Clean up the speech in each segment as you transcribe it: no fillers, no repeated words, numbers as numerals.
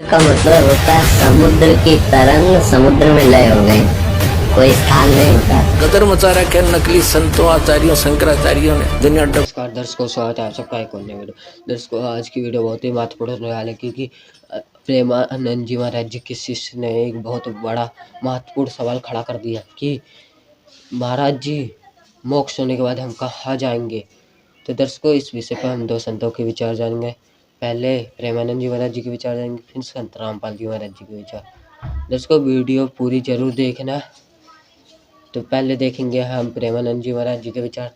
का मतलब होता है समुद्र की तरंग समुद्र में लय हो गई, कोई स्थान नहीं होता। गदर मचा रखे नकली संतों आचार्यों शंकराचार्यों ने दुनिया डब। नमस्कार दर्शकों, स्वागत है आप सबका एक और नए वीडियो। दर्शकों, आज की वीडियो बहुत ही महत्वपूर्ण होने वाली है क्योंकि प्रेमानंद जी महाराज जी के शिष्य ने एक बहुत बड़ा महत्वपूर्ण सवाल खड़ा कर दिया कि महाराज जी मोक्ष होने के बाद हम कहाँ जाएंगे। तो दर्शकों, इस विषय पर हम दो संतों के विचार जानेंगे। पहले प्रेमानंद जी महाराज जी के विचार जानेंगे, फिर संत रामपाल जी महाराज जी के विचार। दर्शकों, वीडियो पूरी जरूर देखना। तो पहले देखेंगे हम प्रेमानंद जी महाराज जी के विचार।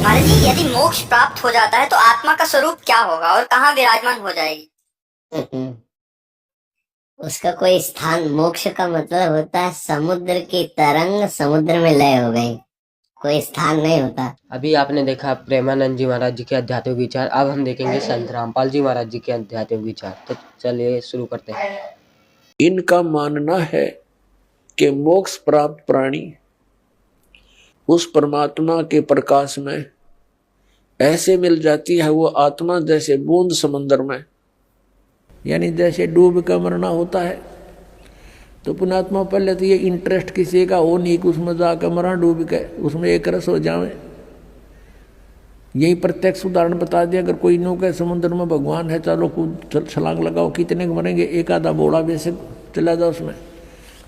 महाराज जी, यदि मोक्ष प्राप्त हो जाता है तो आत्मा का स्वरूप क्या होगा और कहाँ विराजमान हो जाएगी? उसका कोई स्थान, मोक्ष का मतलब होता है समुद्र की तरंग समुद्र में लय हो गई, कोई स्थान नहीं होता। अभी आपने देखा प्रेमानंद जी महाराज जी के आध्यात्मिक विचार। अब हम देखेंगे संत रामपाल जी महाराज जी के आध्यात्मिक विचार। तो चलिए शुरू करते हैं। इनका मानना है कि मोक्ष प्राप्त प्राणी उस परमात्मा के प्रकाश में ऐसे मिल जाती है, वो आत्मा जैसे बूंद समंदर में, यानी जैसे डूब कर मरना होता है। तो पुणात्मा पहले तो ये इंटरेस्ट किसी का हो नहीं कि उसमें जाकर मरा डूब के, उसमें एक रस हो जाए। यही प्रत्यक्ष उदाहरण बता दिया। अगर कोई नो के समुद्र में भगवान है, चलो कूद छलांग लगाओ, कितने को मरेंगे, एक आधा बोला वैसे चला जाओ उसमें।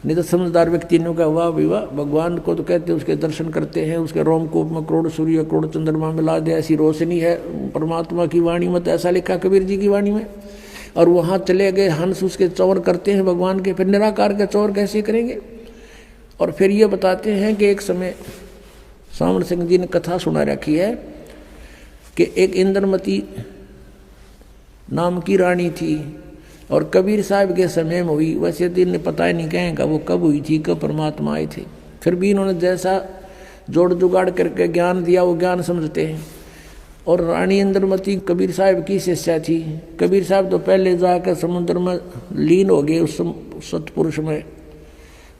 नहीं तो समझदार व्यक्ति ने कहा वाह विवाह, भगवान को तो कहते हैं, उसके दर्शन करते हैं, उसके रोमकूप में करोड़ सूर्य करोड़ चंद्रमा मिला दे, ऐसी रोशनी है परमात्मा की वाणी में। तो ऐसा लिखा कबीर जी की वाणी में। और वहाँ चले गए हंस उसके चौर करते हैं भगवान के, फिर निराकार के चौर कैसे करेंगे। और फिर ये बताते हैं कि एक समय सावण सिंह जी ने कथा सुना रखी है कि एक इंद्रमती नाम की रानी थी और कबीर साहब के समय में हुई। वैसे दिन ने पता ही नहीं कहेंगे वो कब हुई थी, कब परमात्मा आए थे। फिर भी इन्होंने जैसा जोड़ जुगाड़ करके ज्ञान दिया वो ज्ञान समझते हैं। और रानी इंद्रमती कबीर साहब की शिष्या थी। कबीर साहब तो पहले जाकर समुद्र में लीन हो गए उस सतपुरुष में।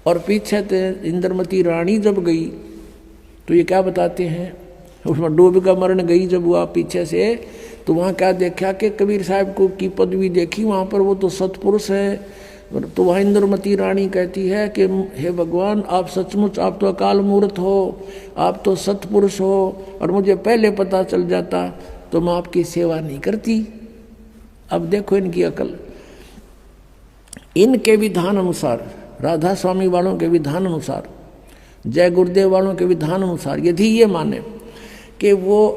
और पीछे इंद्रमती रानी जब गई तो ये क्या बताते हैं, उसमें डूब कर मरण गई जब वह पीछे से, तो वहाँ क्या देखा कि कबीर साहब को की पदवी देखी, वहाँ पर वो तो सतपुरुष है। तो वहाँ इंद्रमती रानी कहती है कि हे भगवान, आप सचमुच, आप तो अकाल मूर्त हो, आप तो सतपुरुष हो, और मुझे पहले पता चल जाता तो मैं आपकी सेवा नहीं करती। अब देखो इनकी अकल। इनके विधान अनुसार, राधा स्वामी वालों के विधान अनुसार, जय गुरुदेव वालों के विधान अनुसार, यदि ये माने कि वो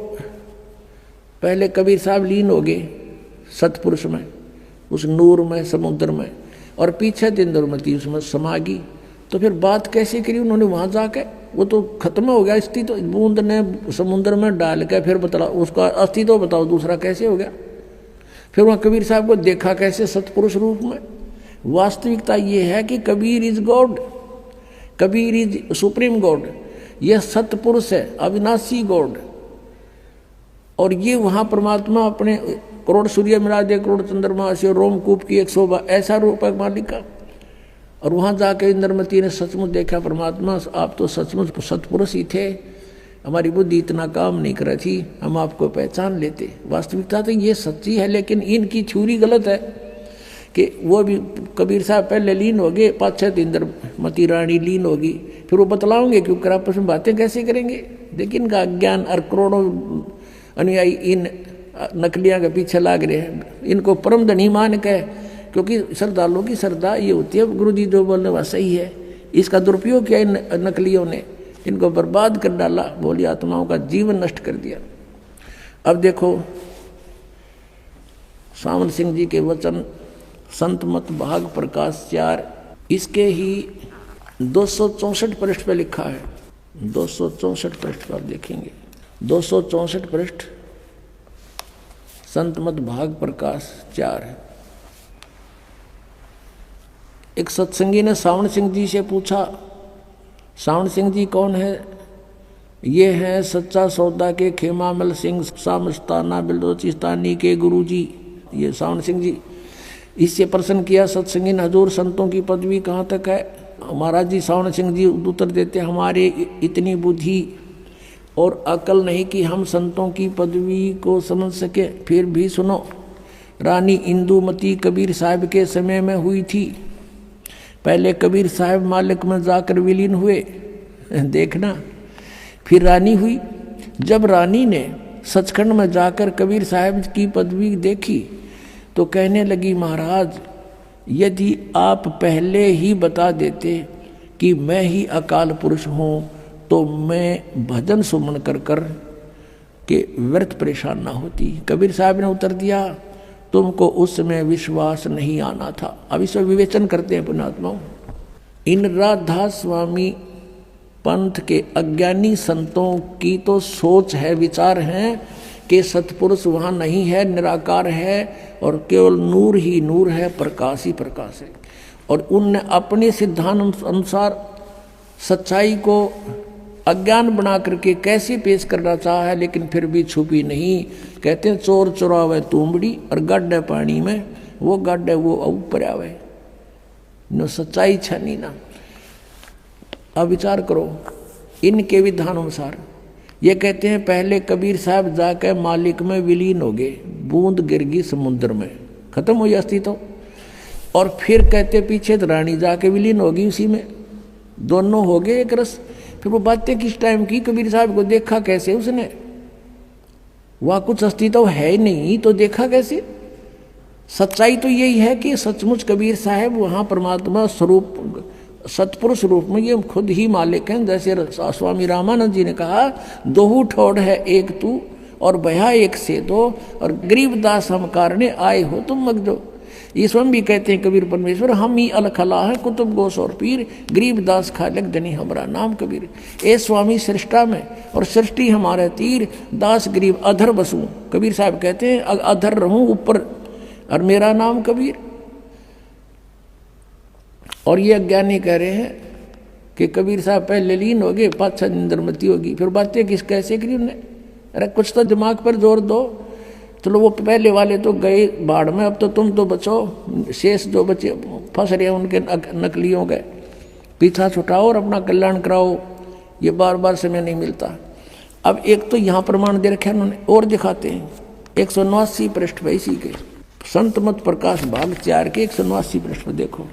पहले कबीर साहब लीन हो गए सतपुरुष में, उस नूर में, समुद्र में, और पीछे इंद्रमती उसमें समा गई, तो फिर बात कैसे करी उन्होंने वहाँ जाके? वो तो खत्म हो गया स्थिति। तो बूंद ने समुद्र में डाल के फिर बता उसका अस्तित्व बताओ दूसरा कैसे हो गया? फिर वहाँ कबीर साहब को देखा कैसे सतपुरुष रूप में? वास्तविकता ये है कि Kabir is God, Kabir is supreme God. यह सतपुरुष है, अविनाशी गॉड। और ये वहाँ परमात्मा अपने करोड़ सूर्य मिला दे, करोड़ चंद्रमा से, रोमकूप की 100 ऐसा रूप है मालिक का। और वहाँ जाके इंद्रमती ने सचमुच देखा परमात्मा, आप तो सचमुच सतपुरुष ही थे, हमारी बुद्धि इतना काम नहीं कर रही थी, हम आपको पहचान लेते। वास्तविकता तो ये सच्ची है, लेकिन इनकी थ्योरी गलत है कि वो भी कबीर साहब पहले लीन हो गए, पाछे इंद्रमती रानी लीन होगी, फिर वो बतलाओगे क्योंकि आपस में बातें कैसे करेंगे। लेकिन इनका अज्ञान और करोड़ों अनुयायी इन नकलियां के पीछे लाग रहे हैं, इनको परम धनी मान के। क्योंकि श्रद्धालुओं की श्रद्धा ये होती है गुरु जी जो बोलने वह सही है। इसका दुरुपयोग किया इन नकलियों ने, इनको बर्बाद कर डाला, बोली आत्माओं का जीवन नष्ट कर दिया। अब देखो सावन सिंह जी के वचन, संत मत भाग प्रकाश 4, इसके ही 264 पृष्ठ पे लिखा है। 264 पृष्ठ पर आप देखेंगे, 264 पृष्ठ, संत मत भाग प्रकाश 4 है। एक सत्संगी ने सावण सिंह जी से पूछा, सावण सिंह जी कौन है? ये हैं सच्चा सौदा के खेमामल सिंह सामस्ताना बिलोचिस्तानी के गुरु जी, ये सावण सिंह जी। इससे प्रश्न किया सत्संगी ने, हजूर संतों की पदवी कहाँ तक है? महाराज जी, सावण सिंह जी उत्तर देते, हमारे इतनी बुद्धि और अकल नहीं कि हम संतों की पदवी को समझ सके। फिर भी सुनो, रानी इंदुमती कबीर साहब के समय में हुई थी। पहले कबीर साहब मालिक में जाकर विलीन हुए, देखना, फिर रानी हुई। जब रानी ने सचखंड में जाकर कबीर साहब की पदवी देखी तो कहने लगी, महाराज यदि आप पहले ही बता देते कि मैं ही अकाल पुरुष हूँ तो मैं भजन सुमन कर कर के व्यर्थ परेशान ना होती। कबीर साहब ने उत्तर दिया, तुमको उस समय विश्वास नहीं आना था। अब इसमें विवेचन करते हैं पुण्यात्माओं। इन राधा स्वामी पंथ के अज्ञानी संतों की तो सोच है, विचार हैं कि सतपुरुष वहाँ नहीं है, निराकार है और केवल नूर ही नूर है, प्रकाश ही प्रकाश है। और उनने अपने सिद्धांत अनुसार सच्चाई को अज्ञान बना करके कैसे पेश करना चाहा है, लेकिन फिर भी छुपी नहीं। कहते हैं चोर चुरावे तुमड़ी और गड्ढे पानी में, वो गड्ढे वो ऊपर आवे, नो सच्चाई छनी ना। अब विचार करो इनके विधान अनुसार। ये कहते हैं पहले कबीर साहब जाकर मालिक में विलीन हो गए, बूंद गिर गई समुद्र में, खत्म हो गई अस्तित्व। और फिर कहते पीछे तो रानी जाके विलीन हो गई उसी में, दोनों हो गए एक रस। फिर वो बातें किस टाइम की, कबीर साहब को देखा कैसे उसने, वहाँ कुछ अस्तित्व है ही नहीं तो देखा कैसे। सच्चाई तो यही है कि सचमुच कबीर साहब वहाँ परमात्मा स्वरूप सतपुरुष रूप में ये खुद ही मालिक हैं। जैसे स्वामी रामानंद जी ने कहा, दोहू ठोड़ है एक तू और भया एक से दो, और गरीबदास हम कारणे आए हो तुम मगजो। ये स्वयं भी कहते हैं कबीर परमेश्वर, हम ही अलखला है कुतुब गोस और पीर, गरीबदास खालक धनी हमारा नाम कबीर। ए स्वामी सृष्टा में और सृष्टि हमारे तीर, दास गरीब अधर बसूं। कबीर साहब कहते हैं अधर रहूं ऊपर और मेरा नाम कबीर। और ये अज्ञानी कह रहे हैं कि कबीर साहब पहले लीन हो गए, पाछा इंद्रमती होगी। फिर बातें किस कैसे करी उन्होंने, अरे कुछ तो दिमाग पर जोर दो। चलो वो पहले वाले तो गए बाढ़ में, अब तो तुम तो बचो, शेष जो बचे फंस रहे उनके नकलियों गए, पीछा छुटाओ और अपना कल्याण कराओ। ये बार बार समय नहीं मिलता। अब एक तो यहाँ प्रमाण दे रखे उन्होंने, और दिखाते हैं 189 पृष्ठ पे इसी के संत मत प्रकाश भाग 4 के 189 पृष्ठ पे देखो।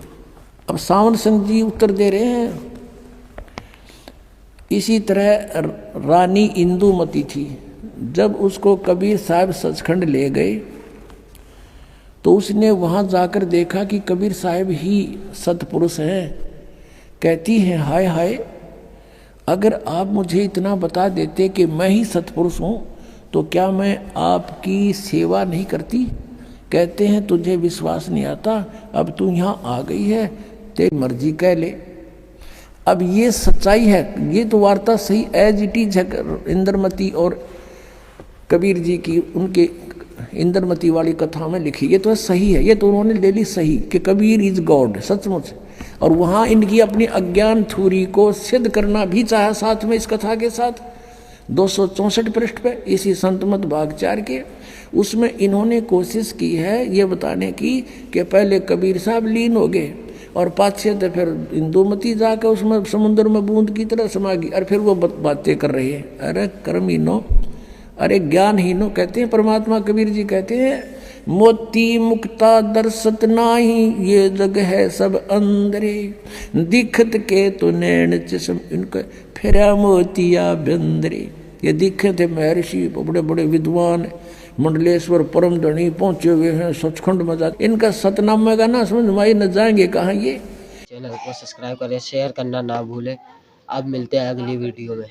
अब सावन सिंह जी उत्तर दे रहे हैं, इसी तरह रानी इंदुमती थी। जब उसको कबीर साहब सचखंड ले गए तो उसने वहां जाकर देखा कि कबीर साहब ही सतपुरुष हैं। कहती हैं, हाय हाय, अगर आप मुझे इतना बता देते कि मैं ही सतपुरुष हूं तो क्या मैं आपकी सेवा नहीं करती। कहते हैं तुझे विश्वास नहीं आता, अब तू यहाँ आ गई है, तेरी मर्जी कह ले। अब ये सच्चाई है, ये तो वार्ता सही एज इट इज है इंद्रमती और कबीर जी की, उनके इंद्रमती वाली कथा में लिखी। ये तो सही है, ये तो उन्होंने ले ली सही कि कबीर इज गॉड सचमुच। और वहाँ इनकी अपनी अज्ञान थ्योरी को सिद्ध करना भी चाहा साथ में इस कथा के साथ। 264 पृष्ठ पे इसी संतमत भाग 4 के, उसमें इन्होंने कोशिश की है ये बताने की कि पहले कबीर साहब लीन हो गए और पाछे तो फिर इंदुमती जाकर उसमें समुद्र में बूंद की तरह समा गई। और फिर वो बातें कर रही है, अरे कर्महीनो, अरे ज्ञानहीनो। कहते हैं परमात्मा कबीर जी कहते हैं, मोती मुक्ता दर्शत नाही, ये जग है सब अंदरे, दिखत के तो नैन चश्म इनके फेरा मोतिया बंदरे। ये दिखे थे महर्षि, बड़े बड़े विद्वान, मंडलेश्वर परम धनी पहुंचे हुए हैं सचखंड में जा। इनका सतनामा का ना समझ में न जाएंगे कहाँ ये। चैनल को सब्सक्राइब करें, शेयर करना ना भूलें। अब मिलते हैं अगली वीडियो में।